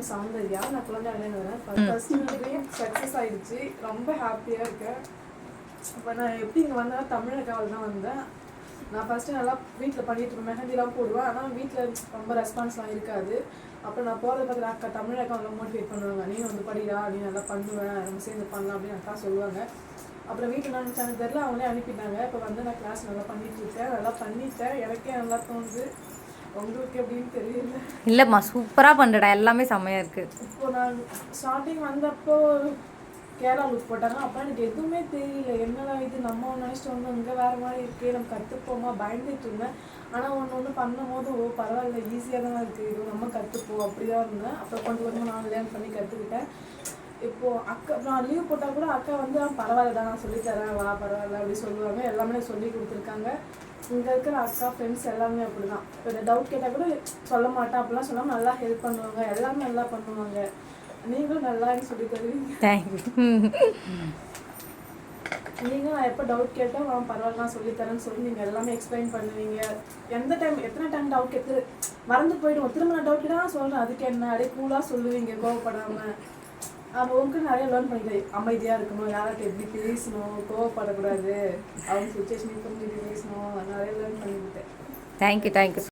Name Soundarya. நான் குழந்தையிலேருந்து வரேன். ஃபர்ஸ்ட் ட்ரீம் சக்ஸஸ் ஆயிடுச்சு. ரொம்ப ஹாப்பியாக இருக்கேன். இப்போ நான் எப்படி இங்கே வந்தேன், தமிழகாவில் தான் வந்தேன். நான் ஃபஸ்ட்டு நல்லா வீட்டில் பண்ணிட்டு இருக்கேன், மெஹந்திலாம் போடுவேன். ஆனால் வீட்டில் ரொம்ப ரெஸ்பான்ஸ்லாம் இருக்காது. அப்புறம் நான் போகிறத பார்த்து அக்கா தமிழ் நல்லா மோட்டிவேட் பண்ணுவாங்க. நீ வந்து படிடா, நீ நல்லா பண்ணுவேன், நம்ம சேர்ந்து பண்ணலாம் அப்படின்னு அக்கா சொல்லுவாங்க. அப்புறம் வீட்டில் நான் எனக்கு தெரியல, அவங்களே அனுப்பிட்டாங்க. இப்போ வந்து நான் கிளாஸ் நல்லா பண்ணிட்டு இருக்கேன், நல்லா பண்ணிட்டேன். எனக்கே நல்லா தோணுது. உங்களுக்கு எப்படின்னு தெரியல. இல்லைம்மா, சூப்பராக பண்ணுறடா, எல்லாமே செம்மையாக இருக்குது. இப்போ நான் ஸ்டார்டிங் வந்தப்போ கேரளா லுக் போட்டாங்க. அப்போ எனக்கு எதுவுமே தெரியல, என்னடா இது நம்ம ஒன்று நினச்சிட்டு வந்தோம், இங்கே வேறு மாதிரி இருக்குது, நம்ம கற்றுப்போமா பயந்துட்டு இருந்தேன். ஆனால் ஒன்று பண்ணும் போது பரவாயில்ல, ஈஸியாக தான் இருக்குது, இது நம்ம கற்றுப்போம் அப்படி தான் இருந்தேன். அப்புறம் கொஞ்சம் கொஞ்சம் நான் லேர்ன் பண்ணி கற்றுக்கிட்டேன். இப்போது அக்கா நான் லீவ் போட்டால் கூட அக்கா வந்து பரவாயில்ல தான், நான் சொல்லித்தரேன் வா பரவாயில்ல அப்படி சொல்லுவாங்க. எல்லாமே சொல்லி கொடுத்துருக்காங்க. இங்கே இருக்கிற அக்கா ஃப்ரெண்ட்ஸ் எல்லாமே அப்படி தான். இப்போ இந்த டவுட் கேட்டால் கூட சொல்ல மாட்டேன் அப்படிலாம் சொல்லாமல் நல்லா ஹெல்ப் பண்ணுவாங்க, எல்லாமே நல்லா பண்ணுவாங்க. நீங்களும் நல்லான்னு சொல்லி தருவீங்க. தேங்க்யூ. நீங்கள் நான் எப்போ டவுட் கேட்டால் பரவாயில்ல நான் சொல்லித்தரேன்னு சொல்லி நீங்கள் எல்லாமே எக்ஸ்பிளைன் பண்ணுவீங்க. எந்த டைம் எத்தனை டைம் டவுட் கேட்டு மறந்து போய்டுவோம். திரும்ப நான் டவுட் கேட்டால் சொல்கிறேன், அதுக்கு என்ன அப்படியே கூலாக சொல்லுவீங்க கோவப்படாமல். அப்போ உங்களுக்கு நிறைய லேர்ன் பண்ணிக்கிறேன். அமைதியாக இருக்கணும், யார்கிட்ட எப்படி பேசணும், கோவப்படக்கூடாது, அவங்க சுச்சுவேஷன் புரிஞ்சுட்டு பேசணும், நிறைய லேர்ன் பண்ணிக்கிட்டேன். தேங்க்யூ.